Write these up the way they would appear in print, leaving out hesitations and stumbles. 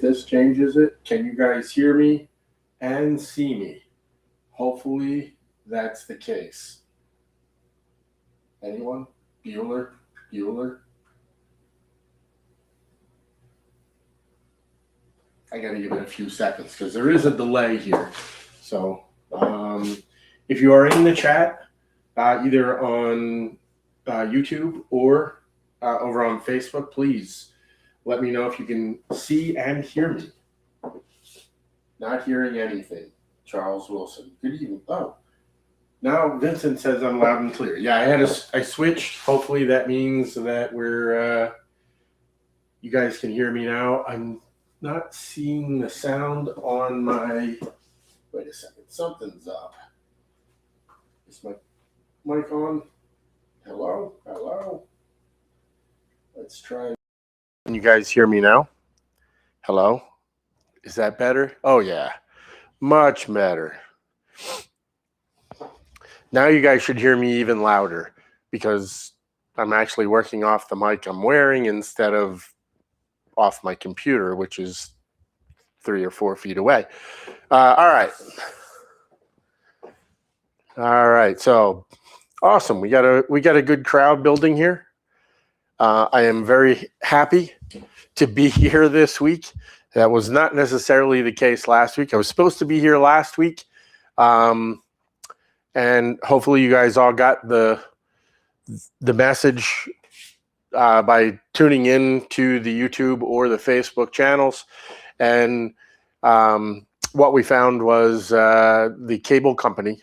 this changes it. Can you guys hear me and see me? Hopefully that's the case. Anyone? Bueller? I gotta give it a few seconds because there is a delay here. So if you are in the chat, either on YouTube or over on Facebook, please let me know if you can see and hear me. Not hearing anything. Charles Wilson. Good evening. Oh, now Vincent says I'm loud and clear. Yeah, I switched. Hopefully that means that you guys can hear me now. I'm not seeing the sound on my. Wait a second. Something's up. Is my mic on? Hello. Let's try. Can you guys hear me now? Hello? Is that better? Oh, yeah. Much better. Now you guys should hear me even louder because I'm actually working off the mic I'm wearing instead of off my computer, which is 3 or 4 feet away. All right. So awesome. We got a good crowd building here. I am very happy to be here this week. That was not necessarily the case last week. I was supposed to be here last week. And hopefully you guys all got the message by tuning in to the YouTube or the Facebook channels. And what we found was the cable company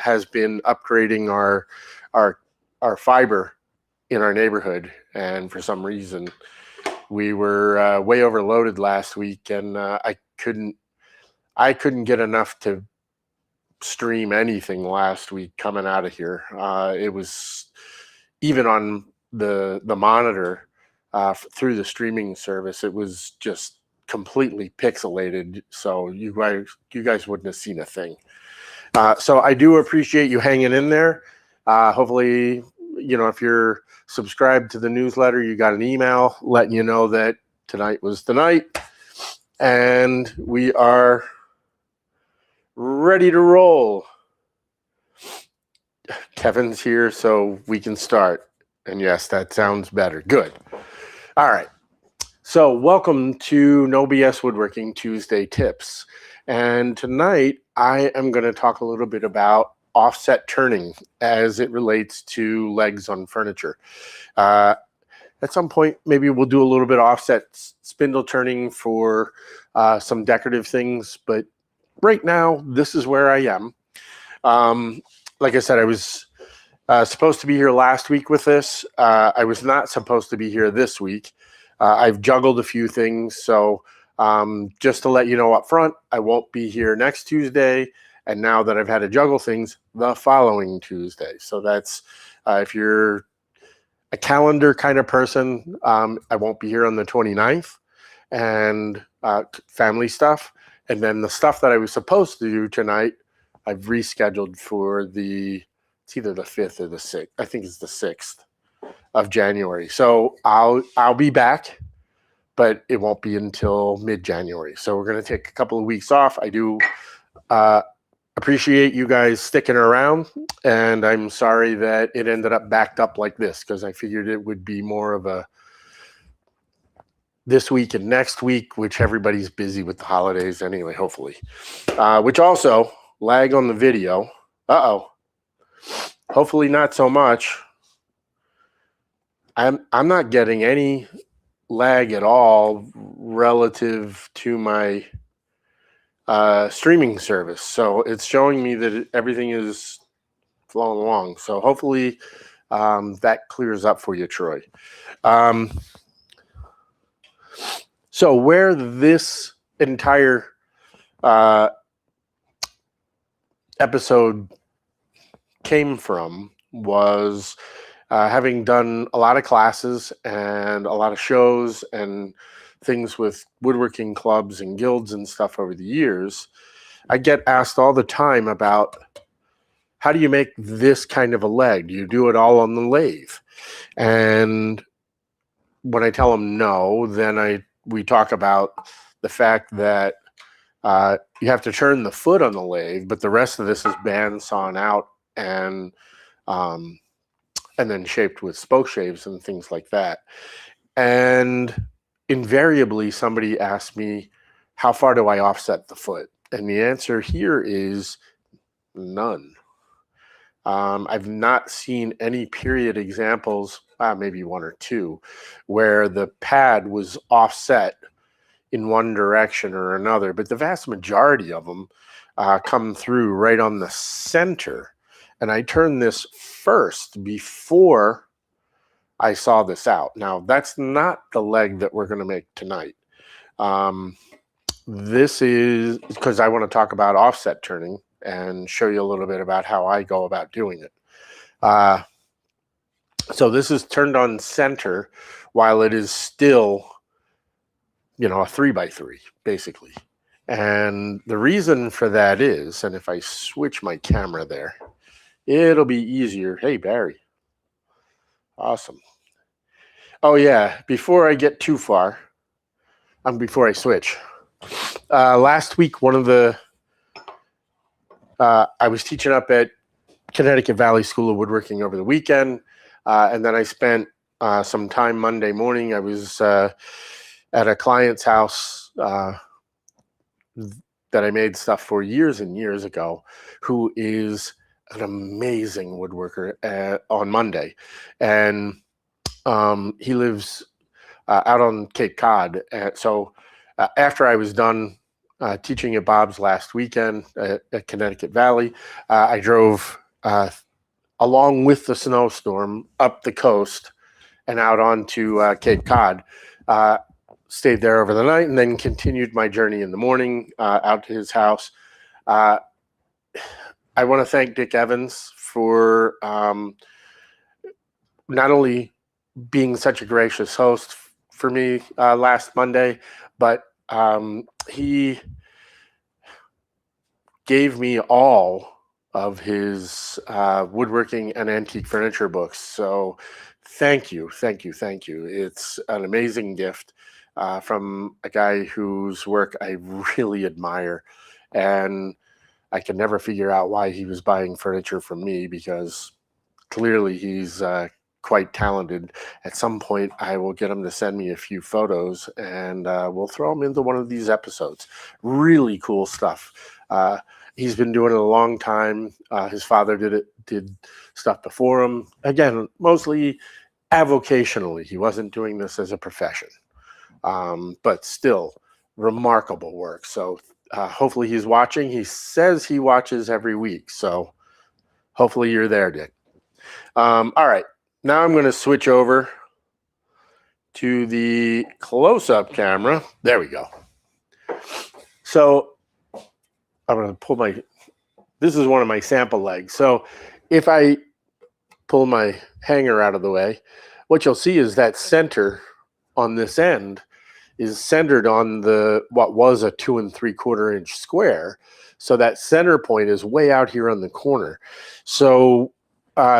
has been upgrading our fiber in our neighborhood, and for some reason we were way overloaded last week, and I couldn't get enough to stream anything last week coming out of here. It was even on the monitor through the streaming service, it was just completely pixelated, so you guys wouldn't have seen a thing. So I do appreciate you hanging in there. Hopefully, if you're subscribed to the newsletter, you got an email letting you know that tonight was the night, and we are ready to roll. Kevin's here, so we can start. And yes, that sounds better. Good. All right. So welcome to No BS Woodworking Tuesday Tips. And tonight I am going to talk a little bit about offset turning as it relates to legs on furniture. At some point, maybe we'll do a little bit of offset spindle turning for some decorative things, but right now, this is where I am. Like I said, I was supposed to be here last week with this. I was not supposed to be here this week. I've juggled a few things, so just to let you know up front, I won't be here next Tuesday. And now that I've had to juggle things, the following Tuesday. So that's if you're a calendar kind of person, I won't be here on the 29th, and family stuff. And then the stuff that I was supposed to do tonight, I've rescheduled for it's either the 5th or the 6th. I think it's the 6th of January. So I'll be back, but it won't be until mid-January. So we're going to take a couple of weeks off. I do appreciate you guys sticking around, and I'm sorry that it ended up backed up like this, because I figured it would be more of a this week and next week, which everybody's busy with the holidays anyway, hopefully. Which also, lag on the video. Hopefully not so much. I'm not getting any lag at all relative to my streaming service. So it's showing me that everything is flowing along. So hopefully that clears up for you, Troy. So where this entire episode came from was having done a lot of classes and a lot of shows and things with woodworking clubs and guilds and stuff over the years. I get asked all the time about, how do you make this kind of a leg? Do you do it all on the lathe? And when I tell them no, then I we talk about the fact that you have to turn the foot on the lathe, but the rest of this is band sawn out and then shaped with spoke shaves and things like that. And invariably, somebody asks me, how far do I offset the foot? And the answer here is none. I've not seen any period examples, maybe one or two, where the pad was offset in one direction or another, but the vast majority of them come through right on the center. And I turned this first before I saw this out. Now, that's not the leg that we're going to make tonight. This is because I want to talk about offset turning and show you a little bit about how I go about doing it. So this is turned on center while it is still, a 3x3, basically. And the reason for that is, and if I switch my camera there, it'll be easier. Hey, Barry. Awesome. Oh, yeah. Before I get too far, before I switch, last week, I was teaching up at Connecticut Valley School of Woodworking over the weekend, and then I spent some time Monday morning. I was at a client's house that I made stuff for years and years ago, who is an amazing woodworker on Monday. And he lives out on Cape Cod. So after I was done teaching at Bob's last weekend at Connecticut Valley, I drove along with the snowstorm up the coast and out onto Cape Cod. Stayed there over the night and then continued my journey in the morning out to his house. I want to thank Dick Evans for not only being such a gracious host for me last Monday, but he gave me all of his woodworking and antique furniture books. So thank you. It's an amazing gift from a guy whose work I really admire. And I can never figure out why he was buying furniture from me, because clearly he's quite talented. At some point, I will get him to send me a few photos, and we'll throw him into one of these episodes. Really cool stuff. He's been doing it a long time. His father did stuff before him. Again, mostly avocationally. He wasn't doing this as a profession, but still remarkable work. So hopefully he's watching. He says he watches every week, so hopefully you're there, Dick. All right, now I'm going to switch over to the close-up camera. There we go. So I'm going to pull this is one of my sample legs. So if I pull my hanger out of the way, what you'll see is that center on this end is centered on what was a 2 3/4 inch square. So that center point is way out here on the corner. So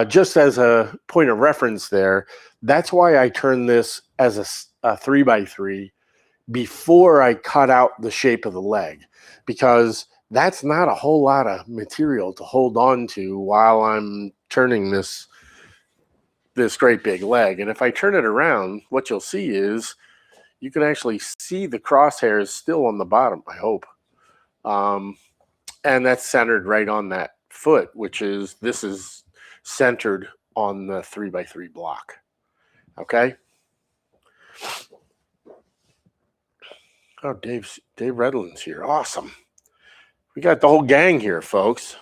just as a point of reference there, that's why I turned this as a 3x3 before I cut out the shape of the leg, because that's not a whole lot of material to hold on to while I'm turning this great big leg. And if I turn it around, what you'll see is you can actually see the crosshairs still on the bottom, I hope. And that's centered right on that foot, this is centered on the 3x3 block. Okay. Oh, Dave Redland's here. Awesome. We got the whole gang here, folks.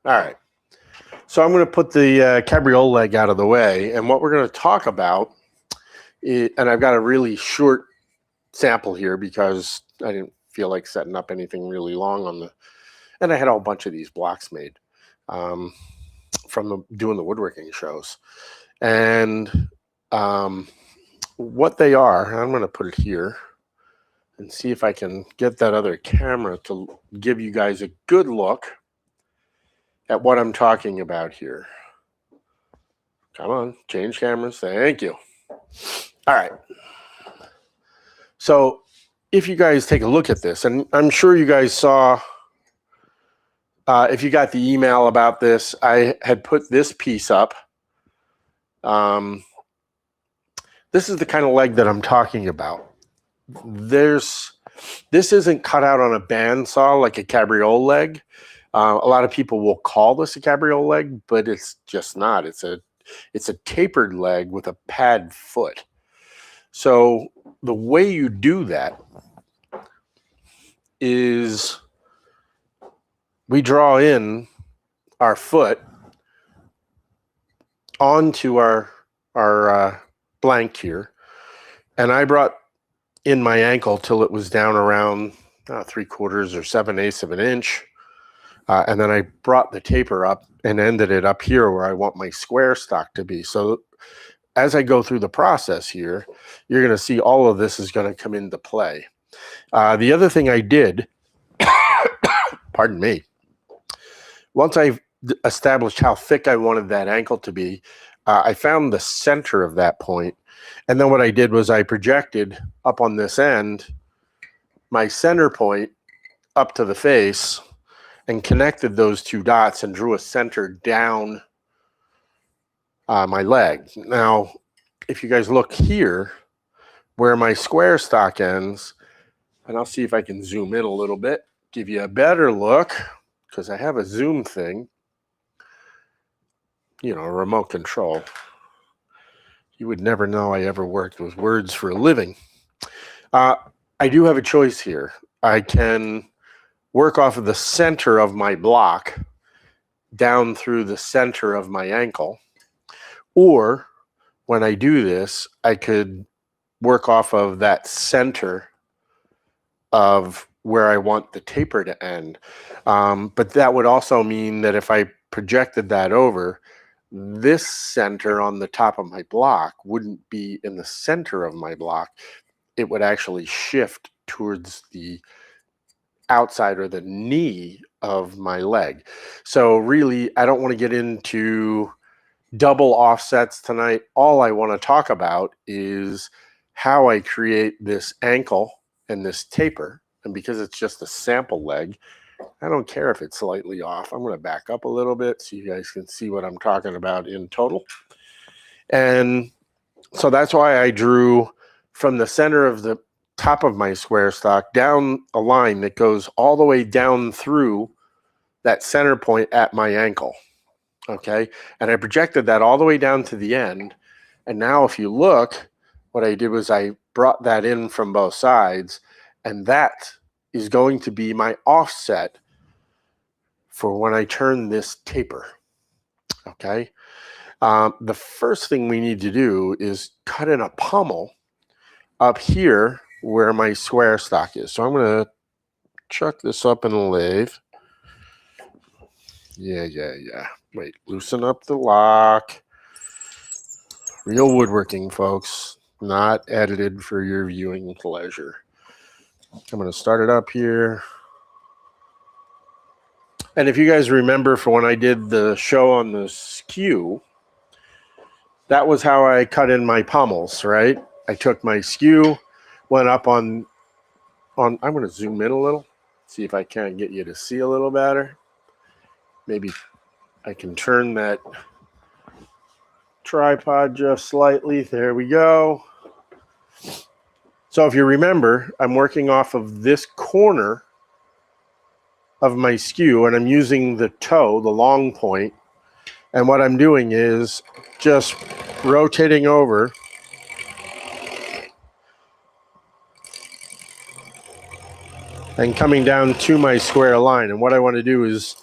All right. So I'm going to put the cabriole leg out of the way, and what we're going to talk about and I've got a really short sample here because I didn't feel like setting up anything really long and I had a whole bunch of these blocks made from doing the woodworking shows. And what they are, I'm going to put it here and see if I can get that other camera to give you guys a good look at what I'm talking about here. Come on, change cameras. Thank you. All right. So if you guys take a look at this, and I'm sure you guys saw, if you got the email about this, I had put this piece up. This is the kind of leg that I'm talking about. This isn't cut out on a bandsaw like a cabriole leg. A lot of people will call this a cabriole leg, but it's just not. It's a tapered leg with a pad foot. So the way you do that is we draw in our foot onto our blank here, and I brought in my ankle till it was down around 3/4 or 7/8 of an inch, and then I brought the taper up and ended it up here where I want my square stock to be. So as I go through the process here, you're going to see all of this is going to come into play. The other thing I did, pardon me, once I established how thick I wanted that ankle to be, I found the center of that point. And then what I did was I projected up on this end my center point up to the face and connected those two dots and drew a center down my leg. Now, if you guys look here where my square stock ends, and I'll see if I can zoom in a little bit, give you a better look, because I have a zoom thing, you know, a remote control. You would never know I ever worked with words for a living. I do have a choice here. I can work off of the center of my block down through the center of my ankle, or when I do this, I could work off of that center of where I want the taper to end. But that would also mean that if I projected that over, this center on the top of my block wouldn't be in the center of my block. It would actually shift towards the outside or the knee of my leg. So really, I don't want to get into double offsets tonight. All I want to talk about is how I create this ankle and this taper. And because it's just a sample leg, I don't care if it's slightly off. I'm going to back up a little bit so you guys can see what I'm talking about in total. And so that's why I drew from the center of the top of my square stock down a line that goes all the way down through that center point at my ankle. Okay. And I projected that all the way down to the end. And now if you look, what I did was I brought that in from both sides, and that is going to be my offset for when I turn this taper. Okay. The first thing we need to do is cut in a pommel up here where my square stock is. So I'm going to chuck this up in the lathe. Yeah. Wait, loosen up the lock. Real woodworking, folks, not edited for your viewing pleasure. I'm going to start it up here. And if you guys remember from when I did the show on the skew, that was how I cut in my pommels, right? I took my skew, went up on I'm going to zoom in a little, see if I can get you to see a little better. Maybe I can turn that tripod just slightly. There we go. So if you remember, I'm working off of this corner of my skew, and I'm using the toe, the long point. And what I'm doing is just rotating over and coming down to my square line. And what I want to do is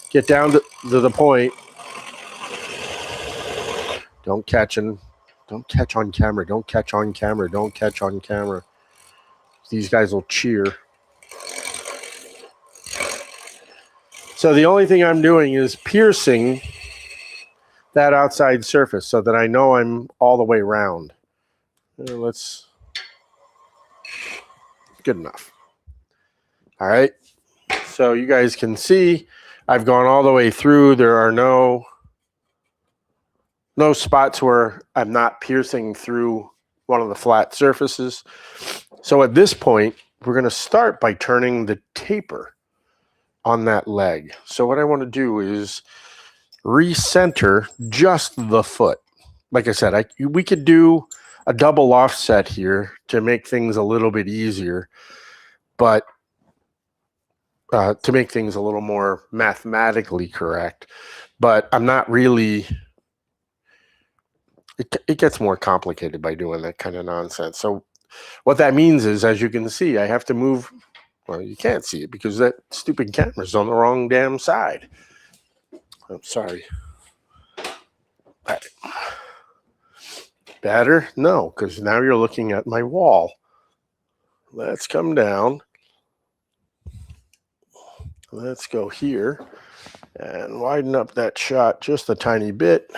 get down to the point. Don't catch on camera. Don't catch on camera. Don't catch on camera. These guys will cheer. So the only thing I'm doing is piercing that outside surface so that I know I'm all the way around. Let's, good enough. All right. So you guys can see I've gone all the way through. There are no spots where I'm not piercing through one of the flat surfaces. So at this point, we're going to start by turning the taper on that leg. So what I want to do is recenter just the foot. Like I said, we could do a double offset here to make things a little bit easier, but to make things a little more mathematically correct. But I'm not really, it gets more complicated by doing that kind of nonsense. So what that means is, as you can see, I have to move. Well, you can't see it because that stupid camera's on the wrong damn side. I'm sorry. Better? No, because now you're looking at my wall. Let's come down. Let's go here and widen up that shot just a tiny bit.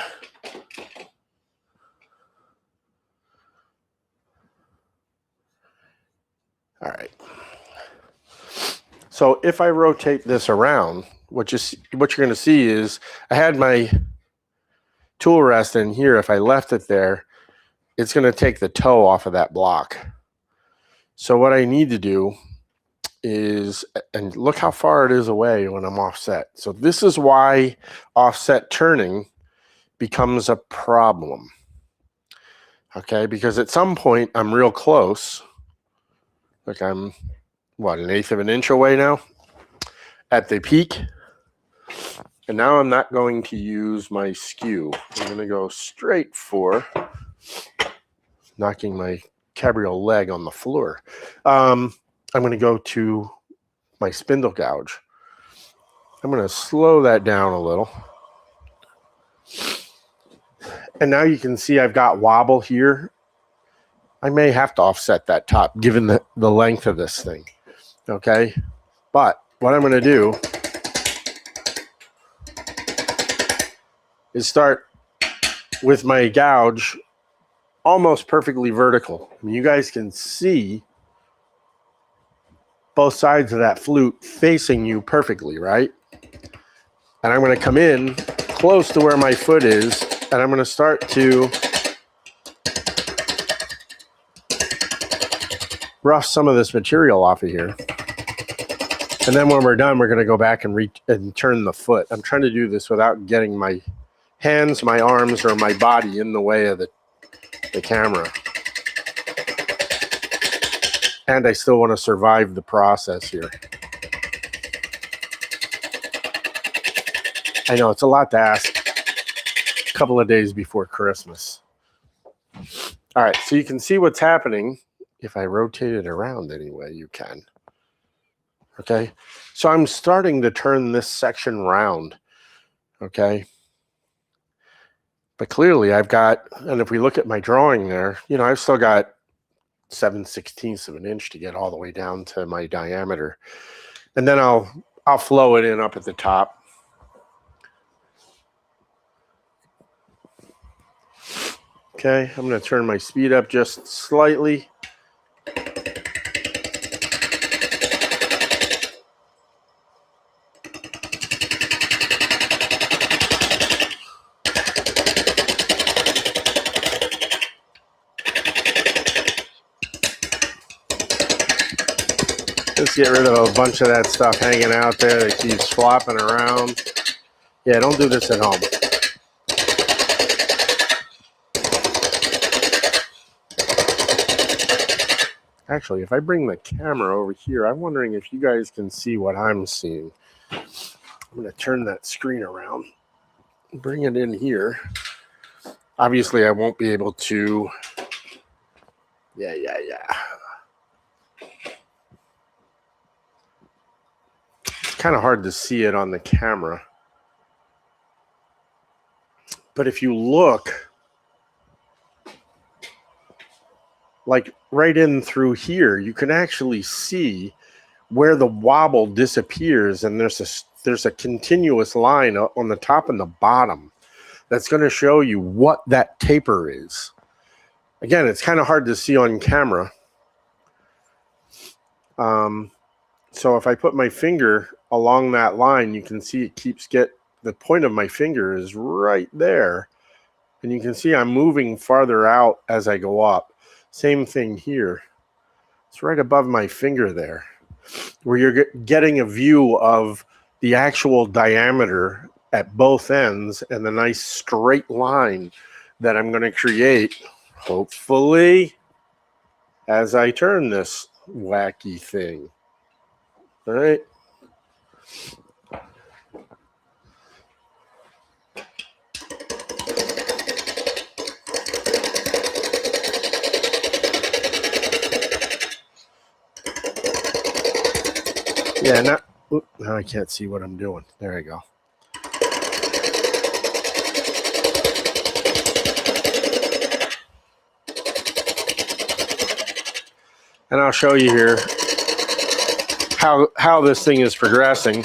All right. So if I rotate this around, what you're going to see is I had my tool rest in here. If I left it there, it's going to take the toe off of that block. So what I need to do is, and look how far it is away when I'm offset. So this is why offset turning becomes a problem. Okay, because at some point I'm real close. Like I'm, what, 1/8 of an inch away now at the peak. And now I'm not going to use my skew. I'm going to go straight for knocking my cabriole leg on the floor. I'm going to go to my spindle gouge. I'm going to slow that down a little. And now you can see I've got wobble here. I may have to offset that top given the length of this thing. Okay. But what I'm going to do is start with my gouge almost perfectly vertical. I mean, you guys can see both sides of that flute facing you perfectly, right? And I'm going to come in close to where my foot is, and I'm going to start to rough some of this material off of here. And then when we're done, we're going to go back and turn the foot. I'm trying to do this without getting my hands, my arms, or my body in the way of the camera. And I still want to survive the process here. I know it's a lot to ask a couple of days before Christmas. All right, so you can see what's happening. If I rotate it around anyway, you can. Okay, so I'm starting to turn this section round. Okay. But clearly I've got, and if we look at my drawing there, you know, I've still got 7/16 of an inch to get all the way down to my diameter. And then I'll flow it in up at the top. Okay, I'm going to turn my speed up just slightly. Let's get rid of a bunch of that stuff hanging out there that keeps flopping around. Yeah, don't do this at home. Actually, if I bring the camera over here, I'm wondering if you guys can see what I'm seeing. I'm going to turn that screen around, bring it in here. Obviously, I won't be able to. Yeah. It's kind of hard to see it on the camera. But if you look, like right in through here, you can actually see where the wobble disappears, and there's a continuous line on the top and the bottom that's going to show you what that taper is. Again, it's kind of hard to see on camera. So if I put my finger along that line, you can see it the point of my finger is right there. And you can see I'm moving farther out as I go up. Same thing here. It's right above my finger there, where you're getting a view of the actual diameter at both ends and the nice straight line that I'm going to create, hopefully, as I turn this wacky thing. All right. Yeah, now I can't see what I'm doing. There I go. And I'll show you here how this thing is progressing.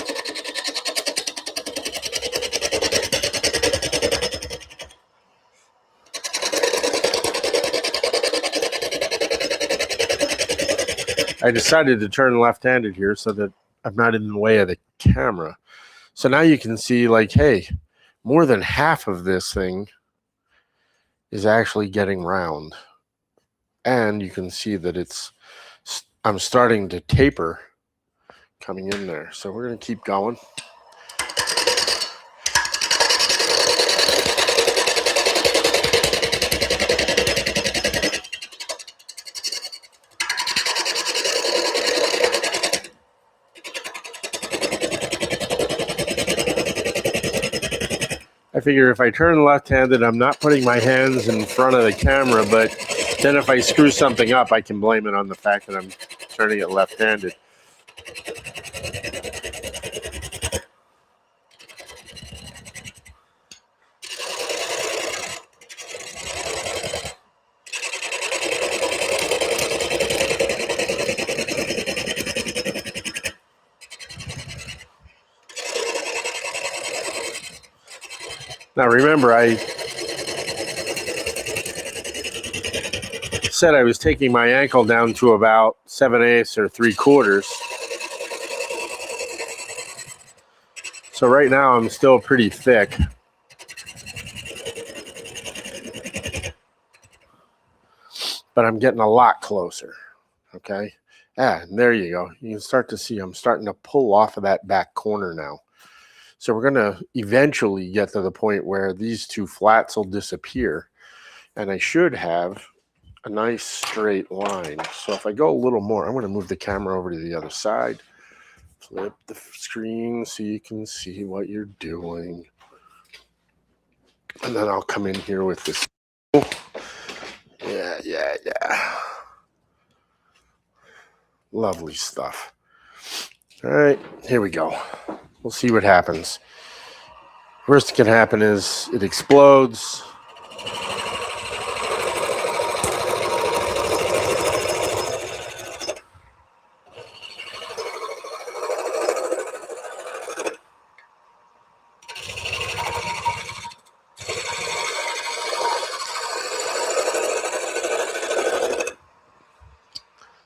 I decided to turn left-handed here so that I'm not in the way of the camera. So now you can see, like, hey, more than half of this thing is actually getting round. And you can see that I'm starting to taper coming in there. So we're going to keep going. I figure if I turn left-handed, I'm not putting my hands in front of the camera, but then if I screw something up, I can blame it on the fact that I'm turning it left-handed. Now remember, I said I was taking my ankle down to about 7/8 or 3/4. So right now I'm still pretty thick. But I'm getting a lot closer. Okay. And there you go. You can start to see I'm starting to pull off of that back corner now. So we're going to eventually get to the point where these two flats will disappear. And I should have a nice straight line. So if I go a little more, I'm going to move the camera over to the other side. Flip the screen so you can see what you're doing. And then I'll come in here with this. Yeah. Lovely stuff. All right, here we go. We'll see what happens. Worst that can happen is it explodes.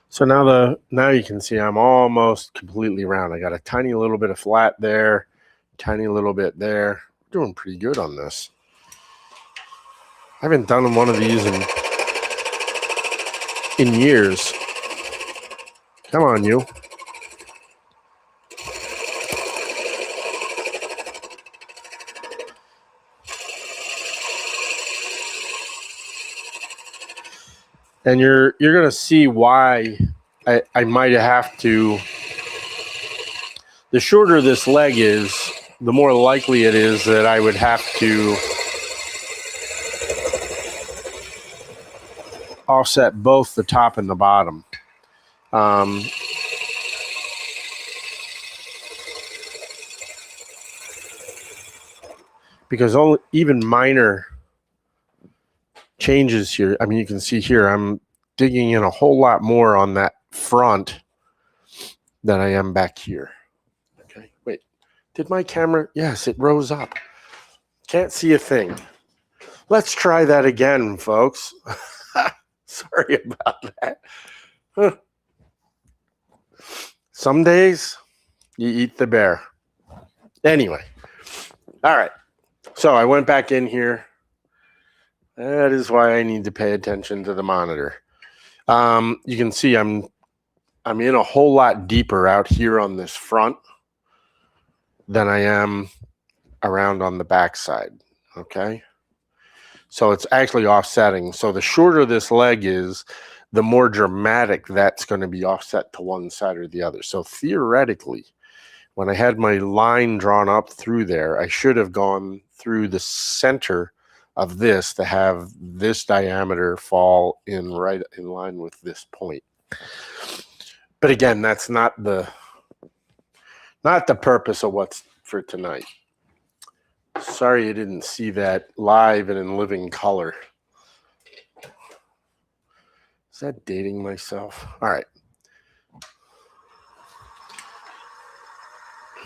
So now you can see I'm almost completely round. I got a tiny little bit of flat there, tiny little bit there. Doing pretty good on this. I haven't done one of these in years. Come on, you. And you're gonna see why I might have to. The shorter this leg is, the more likely it is that I would have to offset both the top and the bottom. Because even minor changes here, I mean, you can see here, I'm digging in a whole lot more on that front than I am back here. Okay, wait, did my camera? Yes, it rose up. Can't see a thing. Let's try that again, folks. Sorry about that. Huh. Some days you eat the bear. Anyway, all right. So I went back in here. That is why I need to pay attention to the monitor. You can see I'm in a whole lot deeper out here on this front than I am around on the back side. Okay. So it's actually offsetting. So the shorter this leg is, the more dramatic that's going to be offset to one side or the other. So theoretically, when I had my line drawn up through there, I should have gone through the center of this to have this diameter fall in right in line with this point. But again, that's not the purpose of what's for tonight. Sorry you didn't see that live and in living color. Is that dating myself? All right.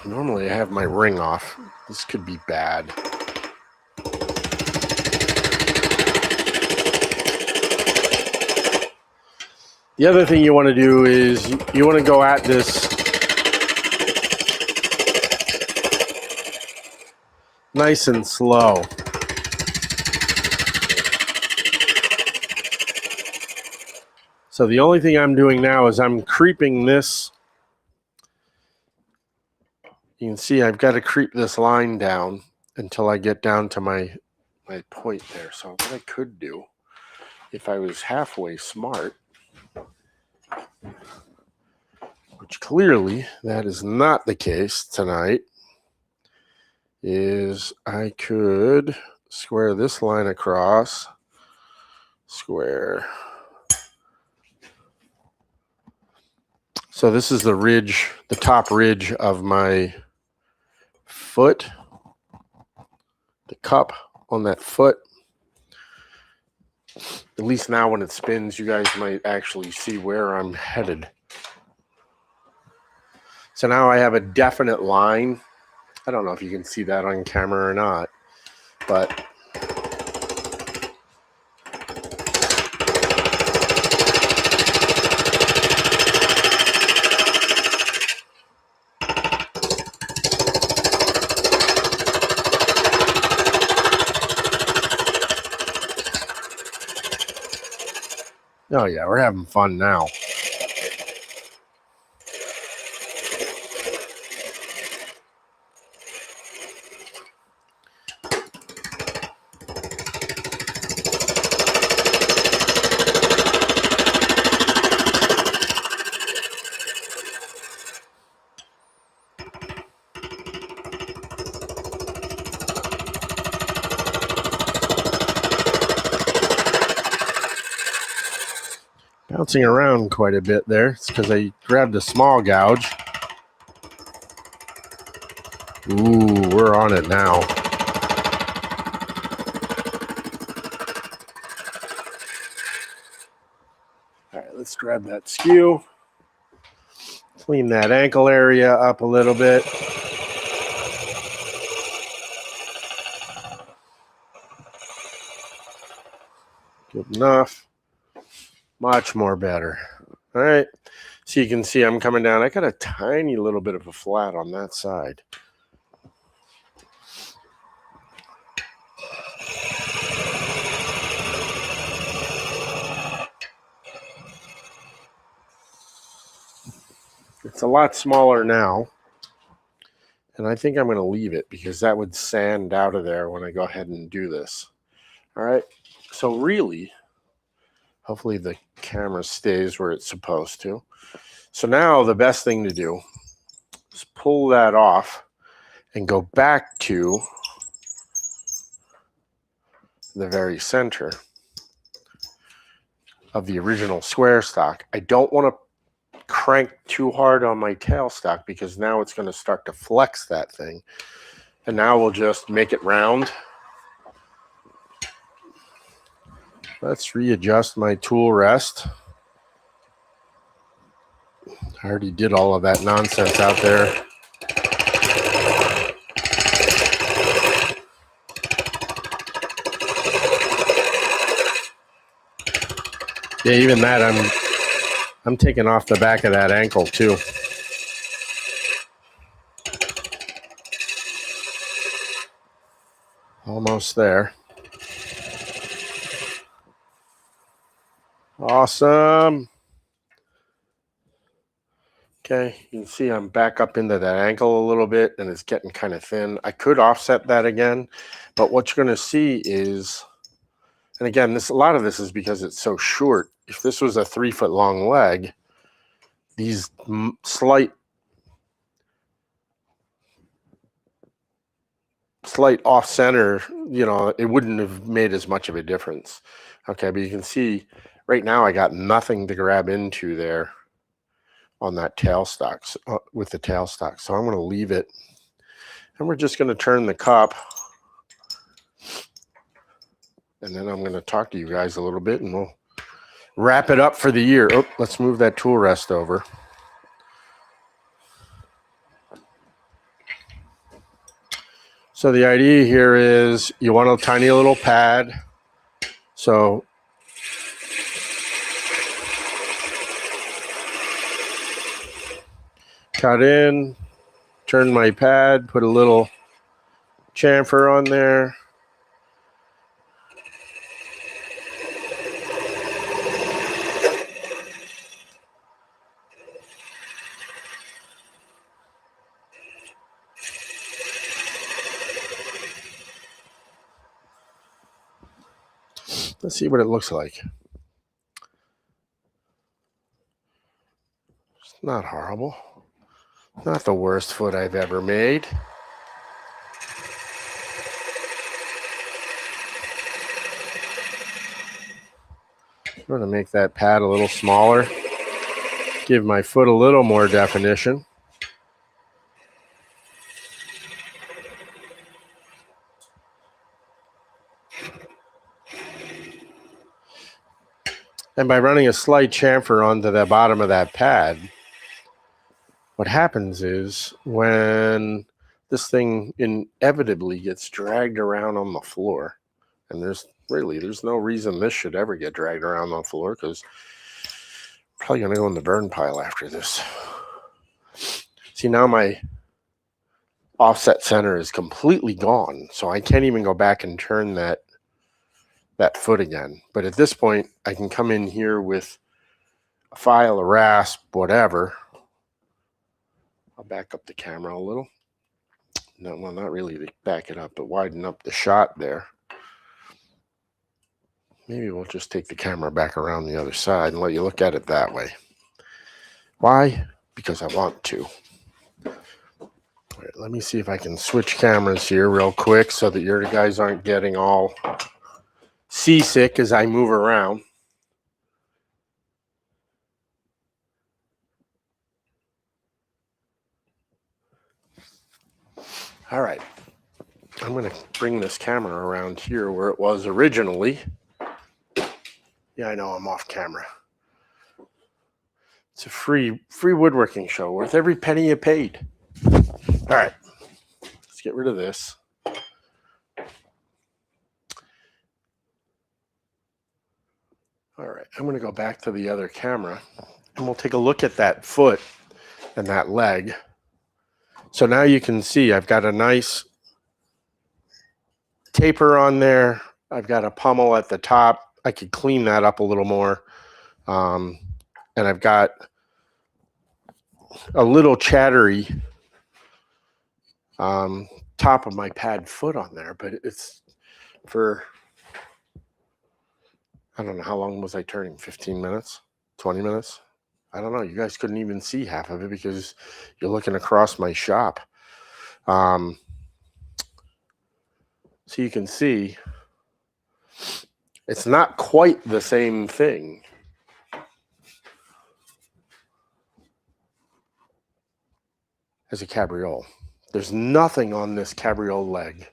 Normally I have my ring off. This could be bad. The other thing you want to do is you want to go at this nice and slow. So the only thing I'm doing now is I'm creeping this. You can see I've got to creep this line down until I get down to my point there. So what I could do, if I was halfway smart, which clearly that is not the case tonight, is I could square this line across, square. So this is the ridge, the top ridge of my foot, the cup on that foot. At least now when it spins, you guys might actually see where I'm headed. So now I have a definite line. I don't know if you can see that on camera or not, but oh yeah, we're having fun now. Bouncing around quite a bit there. It's because I grabbed a small gouge. Ooh, we're on it now. All right, let's grab that skew. Clean that ankle area up a little bit. Good enough. Much more better. All right. So you can see I'm coming down. I got a tiny little bit of a flat on that side. It's a lot smaller now. And I think I'm going to leave it because that would sand out of there when I go ahead and do this. All right. So really, hopefully the camera stays where it's supposed to. So now the best thing to do is pull that off and go back to the very center of the original square stock. I don't want to crank too hard on my tailstock because now it's going to start to flex that thing. And now we'll just make it round. Let's readjust my tool rest. I already did all of that nonsense out there. Yeah, even that I'm taking off the back of that ankle too. Almost there. Awesome. Okay, you can see I'm back up into that ankle a little bit and it's getting kind of thin. I could offset that again, but what you're going to see is, and again, a lot of this is because it's so short. If this was a 3 foot long leg, these slight off center, it wouldn't have made as much of a difference. Okay, but you can see right now I got nothing to grab into there on that tailstock, with the tailstock. So I'm going to leave it, and we're just going to turn the cup, and then I'm going to talk to you guys a little bit, and we'll wrap it up for the year. Oh, let's move that tool rest over. So the idea here is you want a tiny little pad. So cut in, turn my pad, put a little chamfer on there. Let's see what it looks like. It's not horrible. Not the worst foot I've ever made. I'm going to make that pad a little smaller. Give my foot a little more definition. And by running a slight chamfer onto the bottom of that pad, what happens is when this thing inevitably gets dragged around on the floor, and there's no reason this should ever get dragged around on the floor, because I'm probably going to go in the burn pile after this. See, now my offset center is completely gone, so I can't even go back and turn that foot again. But at this point, I can come in here with a file, a rasp, whatever. I'll back up the camera a little. No, well, not really to back it up, but widen up the shot there. Maybe we'll just take the camera back around the other side and let you look at it that way. Why? Because I want to. All right, let me see if I can switch cameras here real quick so that your guys aren't getting all seasick as I move around. All right, I'm going to bring this camera around here where it was originally. Yeah, I know I'm off camera. It's a free woodworking show worth every penny you paid. All right, let's get rid of this. All right, I'm going to go back to the other camera, and we'll take a look at that foot and that leg. So now you can see I've got a nice taper on there. I've got a pommel at the top. I could clean that up a little more. And I've got a little chattery top of my pad foot on there, but it's for, I don't know, how long was I turning? 15 minutes? 20 minutes? I don't know. You guys couldn't even see half of it because you're looking across my shop. So you can see it's not quite the same thing as a cabriole. There's nothing on this cabriole leg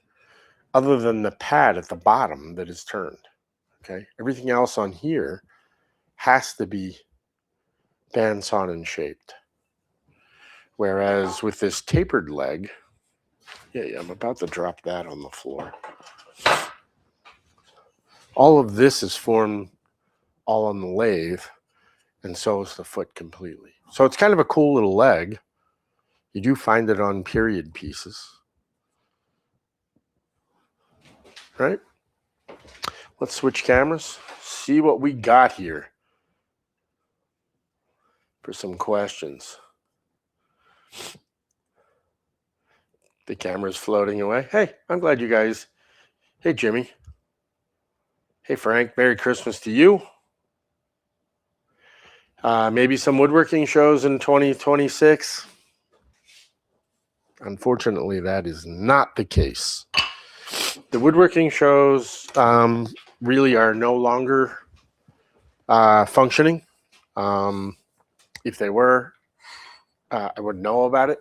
other than the pad at the bottom that is turned. Okay, everything else on here has to be bandsawn and shaped. Whereas with this tapered leg, yeah, I'm about to drop that on the floor. All of this is formed all on the lathe, and so is the foot completely. So it's kind of a cool little leg. You do find it on period pieces, right? Let's switch cameras, see what we got here. for some questions. The camera's floating away. Hey, I'm glad you guys. Hey, Jimmy. Hey, Frank. Merry Christmas to you. Maybe some woodworking shows in 2026. Unfortunately, that is not the case. The woodworking shows really are no longer functioning. If they were, I would know about it.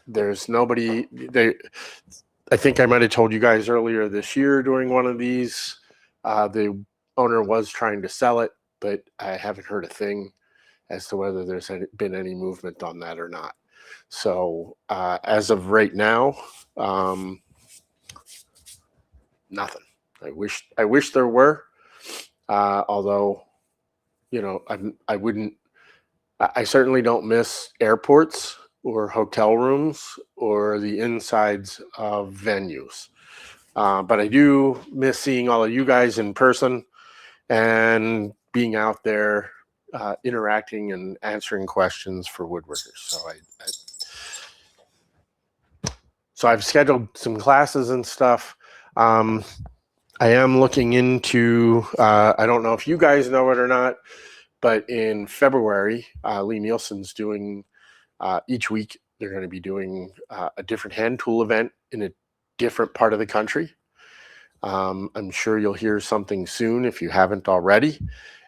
There's nobody. I think I might have told you guys earlier this year during one of these, the owner was trying to sell it, but I haven't heard a thing as to whether there's been any movement on that or not. So as of right now, nothing. I wish there were, although, you know, I wouldn't. I certainly don't miss airports or hotel rooms or the insides of venues. But I do miss seeing all of you guys in person and being out there interacting and answering questions for woodworkers. So I've scheduled some classes and stuff. I am looking into, I don't know if you guys know it or not, but in February, Lee Nielsen's doing, each week, they're going to be doing a different hand tool event in a different part of the country. I'm sure you'll hear something soon if you haven't already.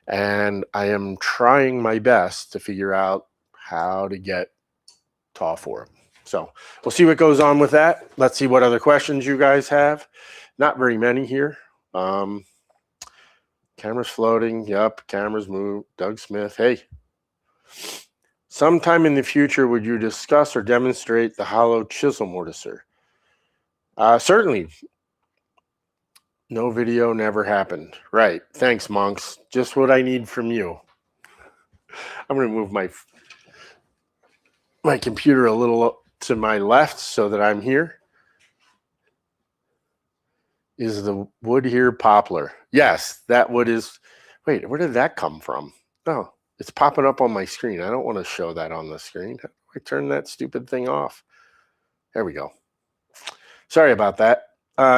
And I am trying my best to figure out how to get to all four of them. So we'll see what goes on with that. Let's see what other questions you guys have. Not very many here. Camera's floating. Yep, cameras move. Doug Smith. Hey. Sometime in the future, would you discuss or demonstrate the hollow chisel mortiser? Certainly. No video never happened. Right. Thanks, monks. Just what I need from you. I'm going to move my computer a little to my left so that I'm here. Is the wood here poplar? Yes, that wood is. Wait, where did that come from? Oh, it's popping up on my screen. I don't want to show that on the screen. How do I turn that stupid thing off? There we go. Sorry about that.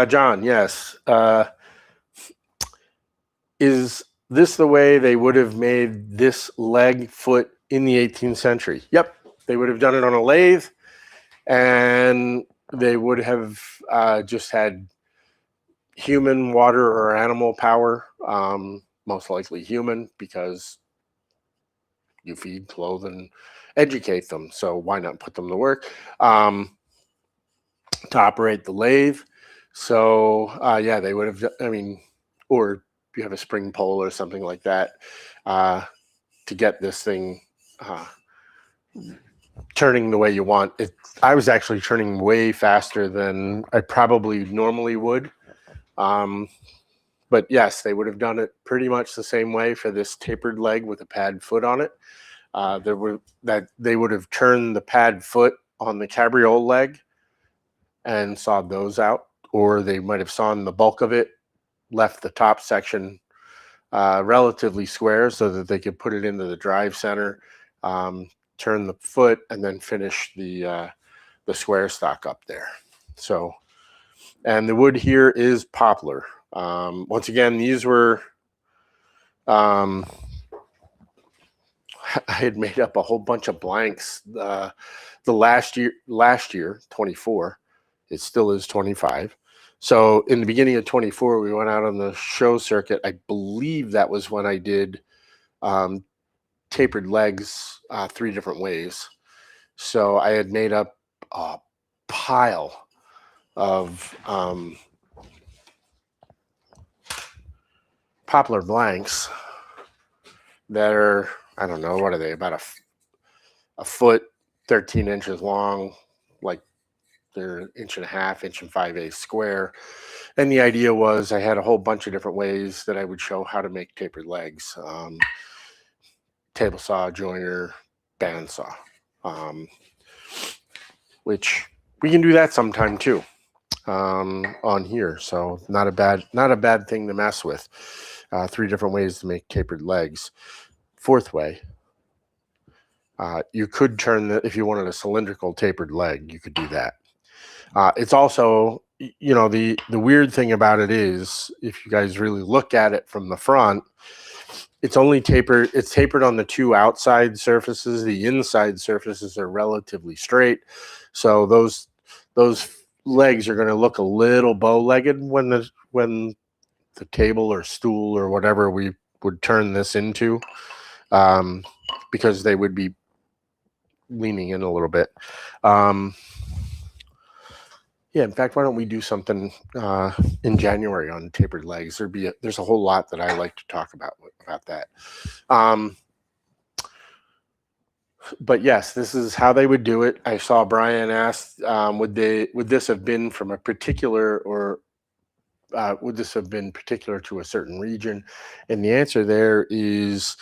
John, yes. Is this the way they would have made this leg foot in the 18th century? Yep. They would have done it on a lathe, and they would have just had human, water, or animal power, most likely human, because you feed, clothe, and educate them. So why not put them to work to operate the lathe? So yeah, they would have, I mean, or you have a spring pole or something like that to get this thing turning the way you want it. I was actually turning way faster than I probably normally would. But yes, they would have done it pretty much the same way for this tapered leg with a pad foot on it. They would have turned the pad foot on the cabriole leg and sawed those out, or they might have sawn the bulk of it, left the top section relatively square so that they could put it into the drive center, turn the foot, and then finish the square stock up there. So, and the wood here is poplar. Once again, these were, I had made up a whole bunch of blanks. The last year, 24, it still is 25. So in the beginning of 24, we went out on the show circuit. I believe that was when I did tapered legs 3 different ways. So I had made up a pile of poplar blanks that are, I don't know, what are they, about a foot, 13 inches long, like they're 1.5 inches, 1.5 square. And the idea was I had a whole bunch of different ways that I would show how to make tapered legs. Table saw, joiner, bandsaw, which we can do that sometime too on here. So not a bad thing to mess with. 3 different ways to make tapered legs. 4th way You could turn if you wanted a cylindrical tapered leg, you could do that. It's also, the weird thing about it is, if you guys really look at it from the front, it's only tapered. It's tapered on the two outside surfaces. The inside surfaces are relatively straight, so those legs are going to look a little bow-legged when the table or stool or whatever we would turn this into, because they would be leaning in a little bit. Yeah, in fact, why don't we do something in January on tapered legs? There's a whole lot that I like to talk about that. But yes, this is how they would do it. I saw Brian asked, would this have been from a particular, or would this have been particular to a certain region? And the answer there is,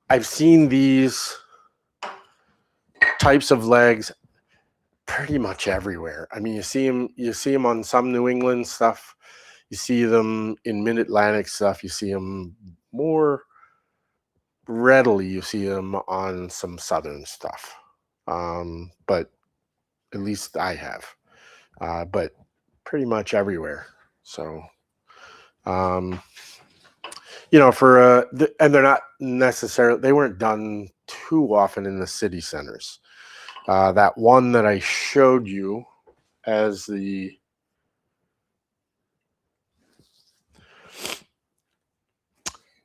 I've seen these types of legs pretty much everywhere. I mean, you see them on some New England stuff. You see them in Mid-Atlantic stuff. You see them more readily. You see them on some Southern stuff. But at least I have. But pretty much everywhere. So, and they're not necessarily, they weren't done too often in the city centers. That one that I showed you as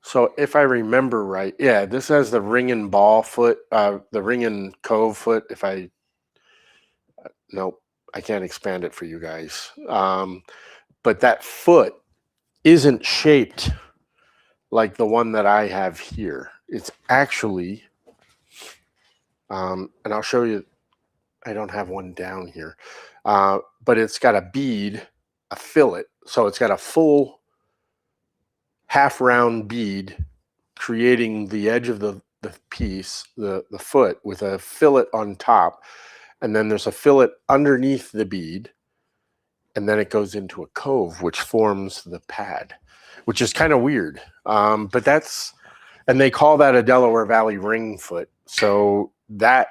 so if I remember right, yeah, this has the ring and ball foot, the ring and cove foot. Nope, I can't expand it for you guys. But that foot isn't shaped like the one that I have here. It's actually, and I'll show you, I don't have one down here, but it's got a bead, a fillet. So it's got a full half round bead creating the edge of the piece, the foot, with a fillet on top. And then there's a fillet underneath the bead. And then it goes into a cove, which forms the pad, which is kind of weird. But and they call that a Delaware Valley ring foot. So that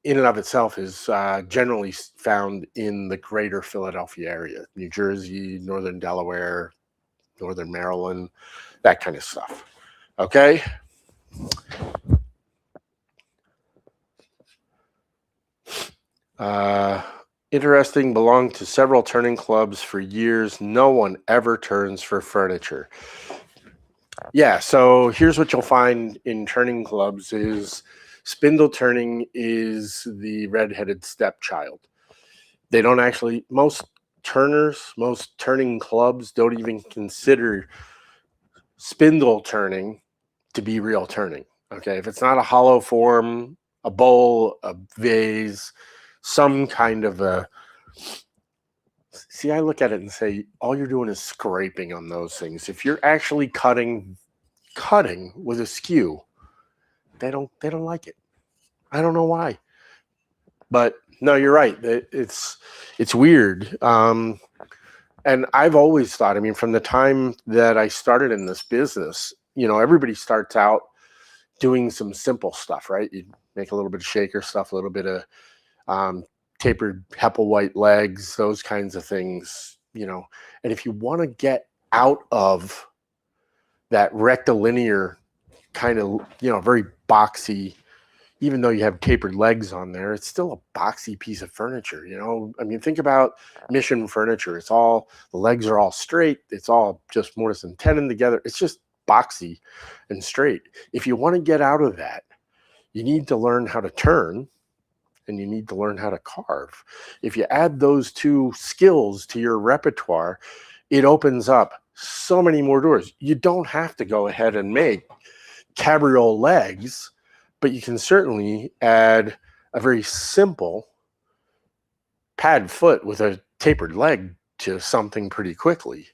in and of itself is generally found in the greater Philadelphia area, New Jersey, northern Delaware, northern Maryland, that kind of stuff. Okay. Interesting, belonged to several turning clubs for years. No one ever turns for furniture. Yeah, so here's what you'll find in turning clubs is spindle turning is the redheaded stepchild. They don't actually, most turning clubs don't even consider spindle turning to be real turning. Okay, if it's not a hollow form, a bowl, a vase, some kind of a, see, I look at it and say, all you're doing is scraping on those things. If you're actually cutting with a skew, they don't like it. I don't know why, but no, you're right. It's weird. And I've always thought, I mean, from the time that I started in this business, everybody starts out doing some simple stuff, right? You make a little bit of shaker stuff, a little bit of tapered Hepplewhite legs, those kinds of things, And if you want to get out of that rectilinear kind of, very boxy, even though you have tapered legs on there, it's still a boxy piece of furniture, I mean, think about Mission furniture. The legs are all straight. It's all just mortise and tenon together. It's just boxy and straight. If you want to get out of that, you need to learn how to turn and you need to learn how to carve. If you add those two skills to your repertoire, it opens up so many more doors. You don't have to go ahead and make cabriole legs, but you can certainly add a very simple pad foot with a tapered leg to something pretty quickly.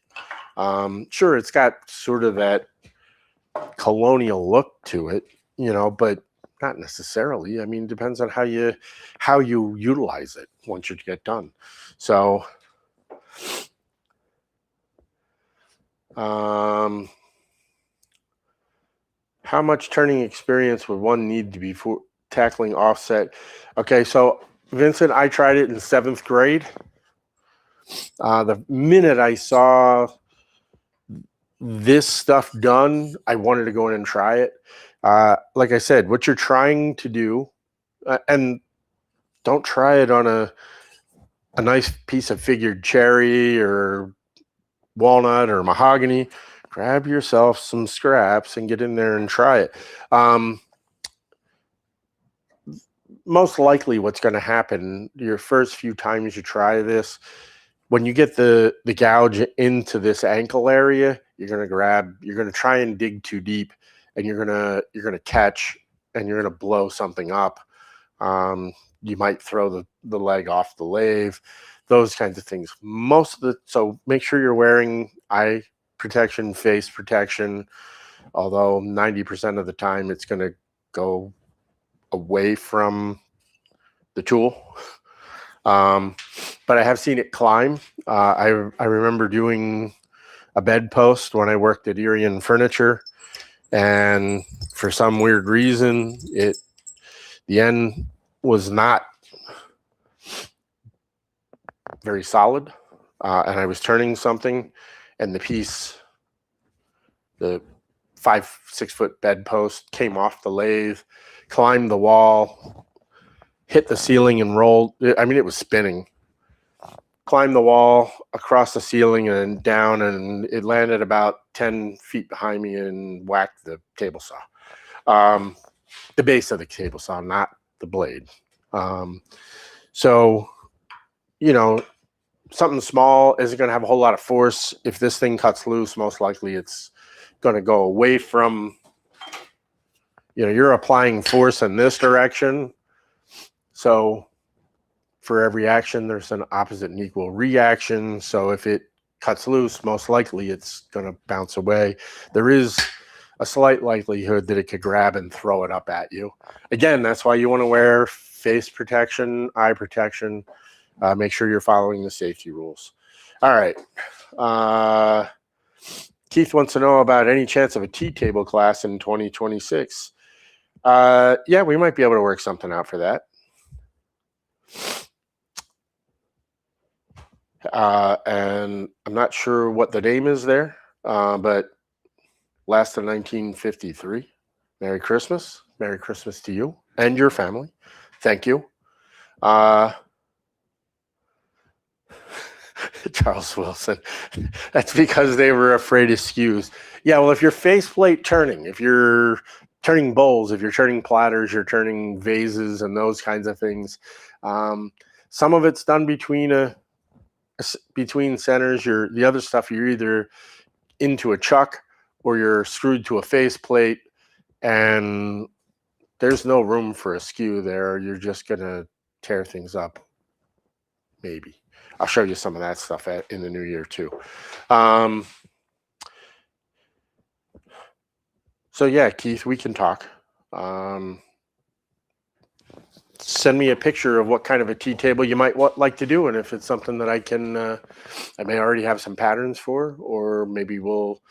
Sure, it's got sort of that colonial look to it, but not necessarily. I mean, it depends on how you utilize it once you get done. So, how How much turning experience would one need to be for tackling offset? Okay, so Vincent, I tried it in 7th grade. The minute I saw this stuff done, I wanted to go in and try it. Like I said, what you're trying to do, and don't try it on a nice piece of figured cherry or walnut or mahogany. Grab yourself some scraps and get in there and try it. Most likely what's going to happen your first few times you try this, when you get the gouge into this ankle area, you're going to try and dig too deep, and you're going to catch, and you're going to blow something up. You might throw the leg off the lathe, those kinds of things. So make sure you're wearing eye protection, face protection, although 90% of the time it's going to go away from the tool. But I have seen it climb. I remember doing a bed post when I worked at Irian Furniture, and for some weird reason, the end was not very solid, and I was turning something, and the piece, the 5-6 foot bed post, came off the lathe, climbed the wall, hit the ceiling and rolled. I mean, it was spinning. Climbed the wall, across the ceiling and down, and it landed about 10 feet behind me and whacked the table saw. The base of the table saw, not the blade. So, something small isn't going to have a whole lot of force. If this thing cuts loose, most likely it's going to go away from, you're applying force in this direction. So for every action, there's an opposite and equal reaction. So if it cuts loose, most likely it's going to bounce away. There is a slight likelihood that it could grab and throw it up at you. Again, that's why you want to wear face protection, eye protection. Make sure you're following the safety rules. All right. Keith wants to know about any chance of a T-table class in 2026. Yeah, we might be able to work something out for that. And I'm not sure what the name is there, but last of 1953. Merry Christmas. Merry Christmas to you and your family. Thank you. Charles Wilson. That's because they were afraid of skews. Yeah, well, if you're faceplate turning, if you're turning bowls, if you're turning platters, you're turning vases and those kinds of things, some of it's done between centers. The other stuff, you're either into a chuck or you're screwed to a faceplate, and there's no room for a skew there. You're just going to tear things up. Maybe. I'll show you some of that stuff in the new year too. So yeah, Keith, we can talk. Send me a picture of what kind of a tea table you might like to do, and if it's something that I may already have some patterns for, or maybe we'll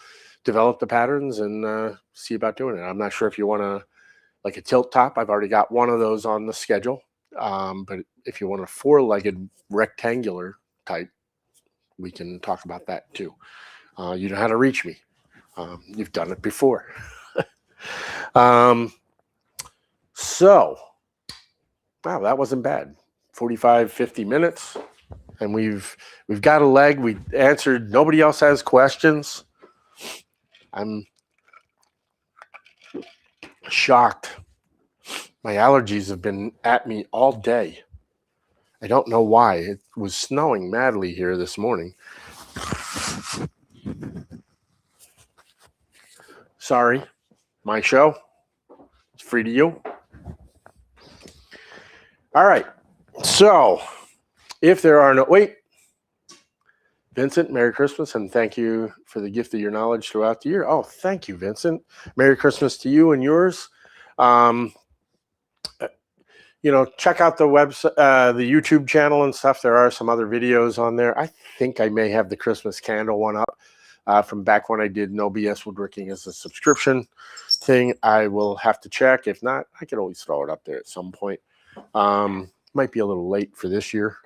develop the patterns and see about doing it. I'm not sure if you want to, like a tilt top. I've already got one of those on the schedule. But if you want a 4-legged rectangular type, we can talk about that too. You know how to reach me. You've done it before. So, wow, that wasn't bad. 45, 50 minutes. And we've got a leg. We answered. Nobody else has questions. I'm shocked. My allergies have been at me all day. I don't know why. It was snowing madly here this morning. Sorry. My show. It's free to you. All right. So, if there are no... Wait. Vincent, Merry Christmas, and thank you for the gift of your knowledge throughout the year. Oh, thank you, Vincent. Merry Christmas to you and yours. Check out the website, the YouTube channel and stuff. There are some other videos on there. I think I may have the Christmas candle one up. from back when I did No BS Woodworking as a subscription thing. I will have to check. If not, I could always throw it up there at some point. Might be a little late for this year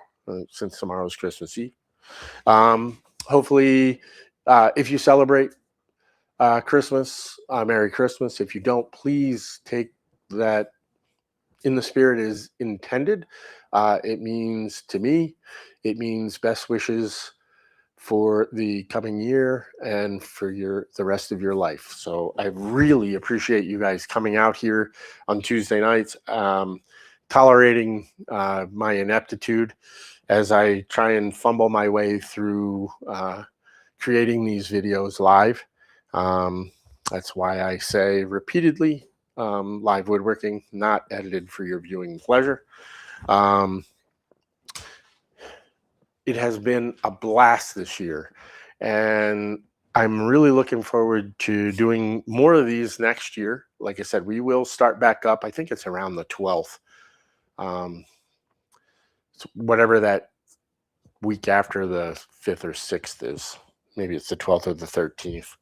since tomorrow's Christmas Eve. Hopefully, if you celebrate Christmas, Merry Christmas. If you don't, please take that in the spirit is intended. It means, to me, it means best wishes for the coming year and for the rest of your life. So I really appreciate you guys coming out here on Tuesday nights, tolerating my ineptitude as I try and fumble my way through creating these videos live. That's why I say repeatedly, live woodworking, not edited for your viewing pleasure. It has been a blast this year, and I'm really looking forward to doing more of these next year. Like I said, we will start back up. I think it's around the 12th. Whatever that week after the 5th or 6th is. Maybe it's the 12th or the 13th.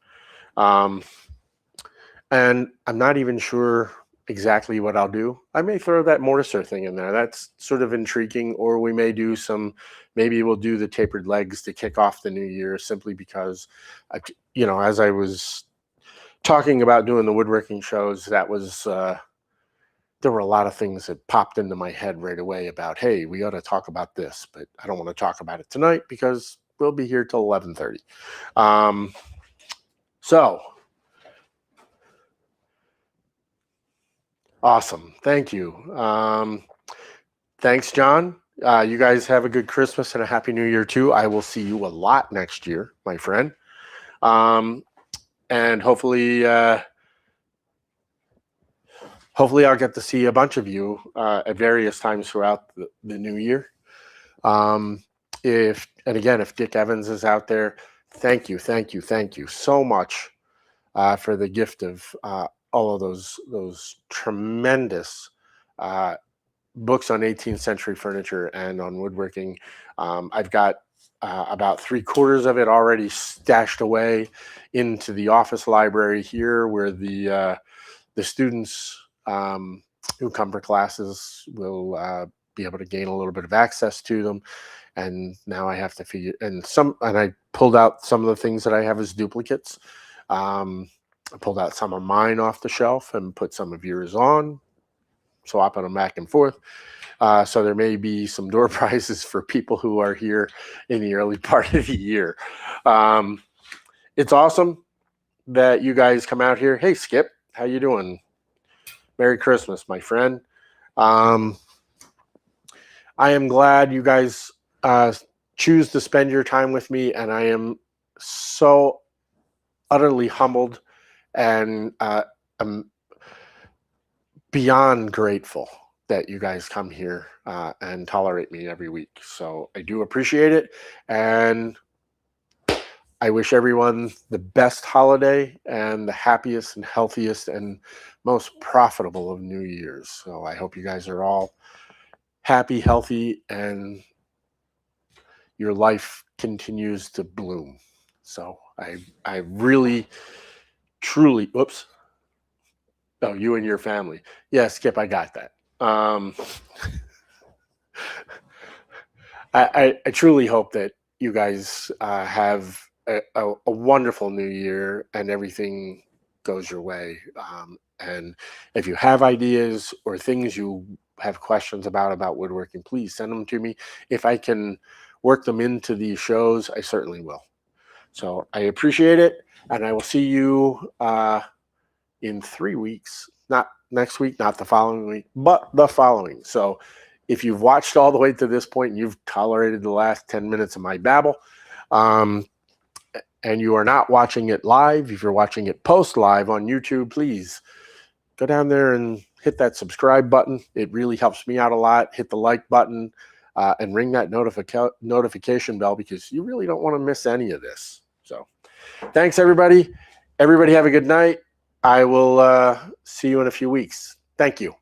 And I'm not even sure exactly what I'll do. I may throw that mortiser thing in there. That's sort of intriguing. Or we may do maybe we'll do the tapered legs to kick off the new year, simply because, as I was talking about doing the woodworking shows, that was, there were a lot of things that popped into my head right away about, hey, we ought to talk about this, but I don't want to talk about it tonight because we'll be here till 11:30. So awesome. Thank you. Thanks, John. You guys have a good Christmas and a Happy New Year too. I will see you a lot next year, my friend. And hopefully I'll get to see a bunch of you at various times throughout the new year. If Dick Evans is out there, thank you so much for the gift of all of those tremendous books on 18th century furniture and on woodworking. I've got about 3/4 of it already stashed away into the office library here, where the students who come for classes will be able to gain a little bit of access to them. And now I have to figure, and I pulled out some of the things that I have as duplicates. I pulled out some of mine off the shelf and put some of yours on, swapping them back and forth. So there may be some door prizes for people who are here in the early part of the year. It's awesome that you guys come out here. Hey, Skip, how you doing? Merry Christmas, my friend. I am glad you guys choose to spend your time with me, and I am so utterly humbled and I'm beyond grateful that you guys come here and tolerate me every week. So I do appreciate it, and I wish everyone the best holiday and the happiest and healthiest and most profitable of New Year's. So I hope you guys are all happy, healthy, and your life continues to bloom. So I really, truly, whoops. Oh, you and your family. Yeah, Skip, I got that. I truly hope that you guys have a wonderful new year and everything goes your way. And if you have ideas or things you have questions about woodworking, please send them to me. If I can work them into these shows, I certainly will. So I appreciate it, and I will see you in 3 weeks. Not next week, not the following week, but the following. So if you've watched all the way to this point and you've tolerated the last 10 minutes of my babble, and you are not watching it live, if you're watching it post live on YouTube, please go down there and hit that subscribe button. It really helps me out a lot. Hit the like button and ring that notification bell, because you really don't want to miss any of this. So thanks, everybody. Everybody have a good night. I will see you in a few weeks. Thank you.